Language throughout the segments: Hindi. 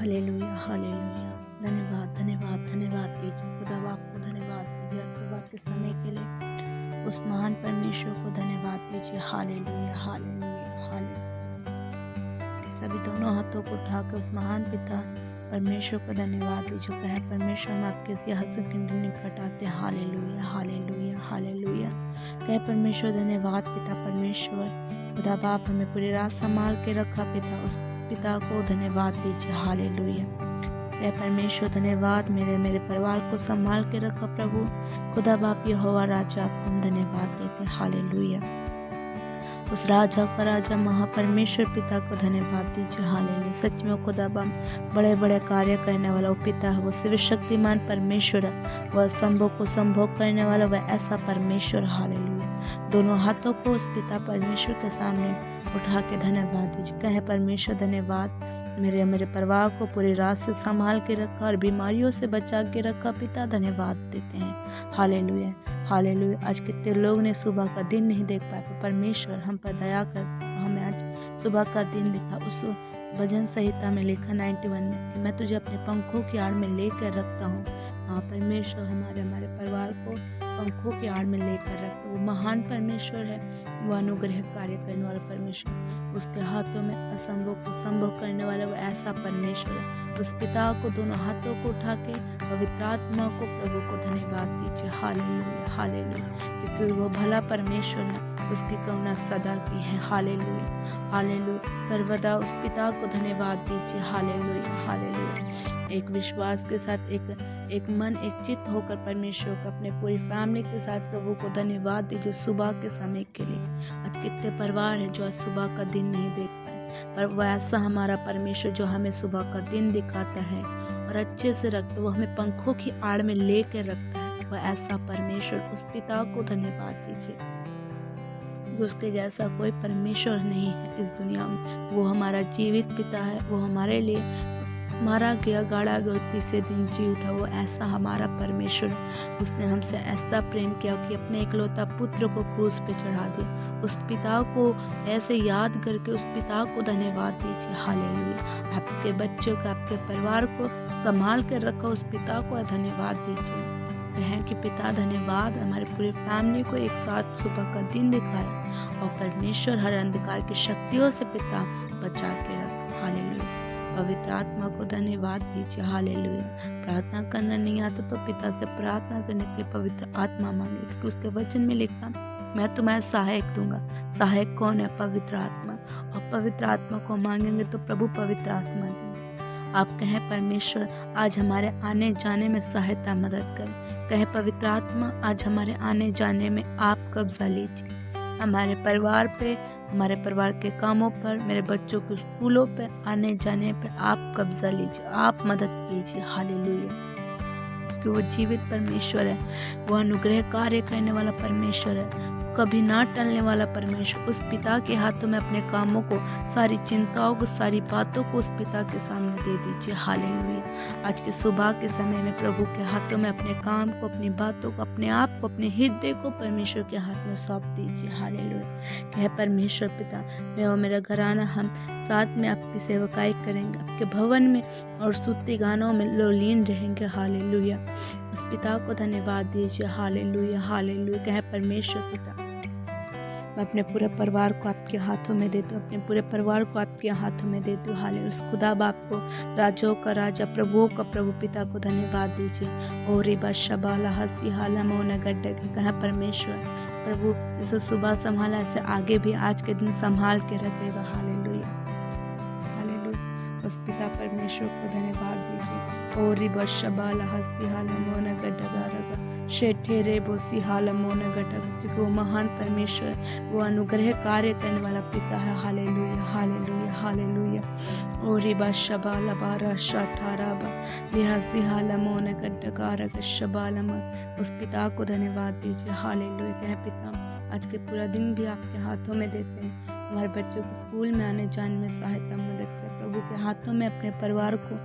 Hallelujah hallelujah. धन्यवाद धन्यवाद धन्यवाद दीजिए खुदा, आपको धन्यवाद दीजिए सुबह के समय के लिए। उस महान परमेश्वर को धन्यवाद दीजिए। Hallelujah hallelujah hallelujah. सभी दोनों हाथों को उठाकर उस महान पिता परमेश्वर को धन्यवाद दीजिए। कहे परमेश्वर, हम आपके सिंह से किंडल निकट आते। Hallelujah hallelujah hallelujah. कहे परमेश्वर धन्यवाद पिता परमेश्वर। खुदा बाप हमें पूरी रात संभाल के रखा पिता, उस पिता को धन्यवाद दीजिए। हालेलुया। कहे परमेश्वर धन्यवाद, मेरे परिवार को संभाल के रखा प्रभु। खुदा बाप यहोवा राजा, आपको हम धन्यवाद देते। हालेलुया। उस राजा का राजा महापरमेश्वर पिता को धन्यवाद दीजिए। हालेलुया। सच में खुदा बाप बड़े बड़े कार्य करने वाला वो पिता है, वो सर्वशक्तिमान परमेश्वर है, वह संभव को संभव करने वाला वह ऐसा परमेश्वर। हालेलुया। दोनों हाथों को उस पिता परमेश्वर के सामने उठा के धन्यवाद दीजिए। कहे परमेश्वर धन्यवाद, मेरे परिवार को पूरी रात से संभाल के रखा और बीमारियों से बचा के रखा पिता, धन्यवाद देते हैं। Hallelujah hallelujah. आज कितने लोग ने सुबह का दिन नहीं देख पाए, परमेश्वर हम पर दया करते, हमें आज सुबह का दिन दिखा। उस भजन संहिता में लिखा 91 में, मैं तुझे अपने पंखों की आड़ में लेकर रखता हूँ। हाँ परमेश्वर हमारे परिवार को पंखों की आड़ में लेकर रखता, वो महान परमेश्वर है, वो अनुग्रह कार्य करने वाला परमेश्वर, उसके हाथों में असंभव को संभव करने वाला वो ऐसा परमेश्वर है। उस पिता को दोनों हाथों को उठा के पवित्र आत्मा को प्रभु को धन्यवाद दीजिए। Hallelujah hallelujah. क्योंकि वो भला परमेश्वर है, उसकी करुणा सदा की है। Hallelujah hallelujah. सर्वदा उस पिता को धन्यवाद दीजिए। Hallelujah hallelujah. एक विश्वास के साथ एक मन एक चित्त होकर परमेश्वर को अपने पूरी फैमिली के साथ प्रभु को धन्यवाद दीजिए सुबह के समय के लिए। आज कितने परिवार हैं जो आज सुबह का दिन नहीं देख पाए, पर वह ऐसा हमारा परमेश्वर जो हमें सुबह का दिन दिखाता है और अच्छे से रखता है, वो हमें पंखों की आड़ में लेकर रखता है, वह ऐसा परमेश्वर, उस पिता को धन्यवाद दीजिए। उसके जैसा कोई परमेश्वर नहीं है इस दुनिया में। वो हमारा जीवित पिता है, वो हमारे लिए मारा गया, गाड़ा गया, तीसरे दिन जी उठा, वो ऐसा हमारा परमेश्वर। उसने हमसे ऐसा प्रेम किया कि अपने इकलौता पुत्र को क्रूस पे चढ़ा दिया। उस पिता को ऐसे याद करके उस पिता को धन्यवाद दीजिए। हालेलुया। आपके बच्चों को, आपके परिवार को संभाल कर रखा उस पिता को धन्यवाद दीजिए। कहें कि पिता धन्यवाद, हमारे पूरी फैमिली को एक साथ सुबह का दिन दिखाया और परमेश्वर हर अंधकार की शक्तियों से पिता बचा के रखा। हालेलुया। पवित्र आत्मा को धन्यवाद दीजिए। हालेलुया। प्रार्थना करना नहीं आता तो पिता से प्रार्थना करने के लिए पवित्र आत्मा मांगे, क्योंकि उसके वचन में लिखा, मैं तुम्हें सहायक दूंगा। सहायक कौन है? पवित्र आत्मा। और पवित्र आत्मा को मांगेंगे तो प्रभु पवित्र आत्मा देंगे। आप कहें परमेश्वर आज हमारे आने जाने में सहायता मदद करें। कहे पवित्र आत्मा आज हमारे आने जाने में आप कब्जा लीजिए, हमारे परिवार पे, हमारे परिवार के कामों पर, मेरे बच्चों के स्कूलों पर, आने जाने पे आप कब्जा लीजिए, आप मदद कीजिए। हालेलुया। कि वो जीवित परमेश्वर है, वो अनुग्रह कार्य करने वाला परमेश्वर है, कभी ना टलने वाला परमेश्वर। उस पिता के हाथों में अपने कामों को, सारी चिंताओं को, सारी बातों को उस पिता के सामने दे दीजिए। हालेलुया। आज के सुबह के समय में प्रभु के हाथों में अपने काम को, अपनी बातों को, अपने आप को, अपने हृदय को परमेश्वर के हाथ में सौंप दीजिए। हालेलुया। कहे परमेश्वर पिता, मैं और मेरा घराना हम साथ में आपकी सेवकाई करेंगे, आपके भवन में और स्तुति गानों में लीन रहेंगे। हालेलुया। उस पिता को धन्यवाद दीजिए। Hallelujah hallelujah. कहे परमेश्वर पिता, मैं अपने पूरे परिवार को आपके हाथों में देती हूँ, अपने पूरे परिवार को आपके हाथों में देती हूँ। हालेलुया। उस खुदा बाप को, राजाओं का राजा, प्रभुओं का प्रभु पिता को धन्यवाद दीजिए। ओ रिबा शबाला हसी हाला मोना गड्ढे। कहा परमेश्वर प्रभु जैसे सुबह संभाला ऐसे आगे भी आज के दिन संभाल के रखेगा। Hallelujah hallelujah. उस पिता परमेश्वर को धन्यवाद दीजिए। ओ रिबा शबाला हसी हाला मोना गड्ढा रगा शेठे रे बोसी हाला मोना गड्ढा, क्योंकि वो महान परमेश्वर, वो अनुग्रह कार्य करने वाला पिता है। Hallelujah hallelujah hallelujah. ओ रिबा शबाला बारा शाठाराबा लिहासी हाला मोना गड्ढा कारक शबालम। उस पिता को धन्यवाद दीजिए। हालेलुया। कहे पिता आज के पूरा दिन भी आपके हाथों में देते हैं, हमारे बच्चों को स्कूल में आने जाने में सहायता मदद कर, प्रभु के हाथों में अपने परिवार को,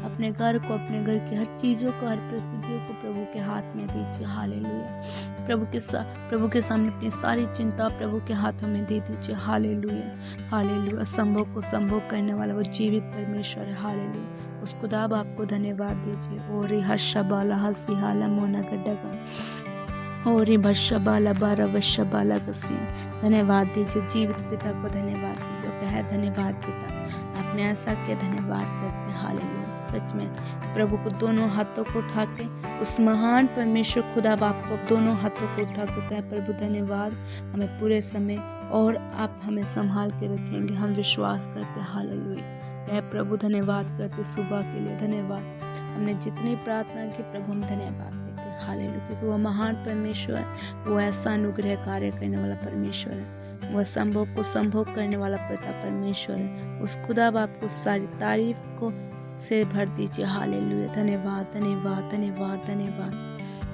अपने घर को, अपने घर की हर चीज़ों को, हर परिस्थितियों को प्रभु के हाथ में दीजिए। हालेलुया। प्रभु के सामने अपनी सारी चिंता प्रभु के हाथों में दे दीजिए। हालेलुया। हालेलुया। असंभव को संभव करने वाला वो जीवित परमेश्वर है। हालेलुया। उस खुदा बाप को धन्यवाद दीजिए। और हर्षबाला हसी हाला मोना गड्ढा और भशबाला बारा वशबाला कसिया। धन्यवाद दीजिए जीवित पिता को, धन्यवाद दीजिए। कहे धन्यवाद पिता, आपने ऐसा किया, धन्यवाद करते हैं। हालेलुया। सच में प्रभु को दोनों हाथों को उठा के, उस महान परमेश्वर खुदा बाप को दोनों हाथों को उठा के कहे प्रभु धन्यवाद, हमें पूरे समय और आप हमें संभाल के रखेंगे, हम विश्वास करते। हालेलुया। कहे प्रभु धन्यवाद करते सुबह के लिए, धन्यवाद। हमने जितनी प्रार्थना की प्रभु हम धन्यवाद देते हैं। हालेलुया। क्योंकि वो महान परमेश्वर है, वो ऐसा अनुग्रह कार्य करने वाला परमेश्वर है, वो संभव को संभव करने वाला पिता परमेश्वर है। उस खुदा बाप को सारी तारीफ को से भर दीजिए। हालेलुया। धन्यवाद धन्यवाद धन्यवाद धन्यवाद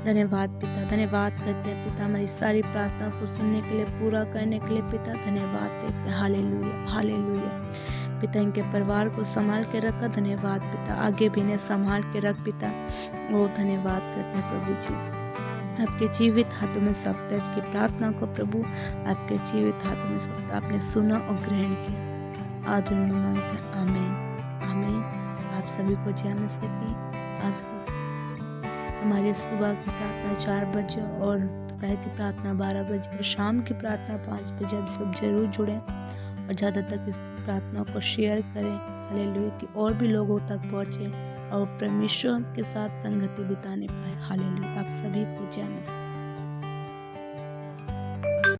धन्यवाद पिता, धन्यवाद करते हैं पिता हमारी सारी प्रार्थना को सुनने के लिए, पूरा करने के लिए पिता धन्यवाद देते हैं। हालेलुया। हालेलुया। पिता इनके परिवार को संभाल के रखा, धन्यवाद पिता। आगे भी इन्हें संभाल के रख पिता, वो धन्यवाद करते हैं प्रभु जी। आपके जीवित हाथों में सब दर्द की प्रार्थना को प्रभु, आपके जीवित हाथों में सब आपने सुना और ग्रहण किया। आज उन्हें मांगते हैं। आमीन आमीन। आप सभी को जय मसीह की। आज हमारी सुबह की प्रार्थना 4 बजे और दोपहर की प्रार्थना 12 बजे और शाम की प्रार्थना 5 बजे। आप सब जरूर जुड़ें और ज़्यादा तक इस प्रार्थना को शेयर करें। हालेलुया। कि और भी लोगों तक पहुँचे और परमेश्वर के साथ संगति बिताने पाए। हालेलुया। आप सभी को जय मसीह।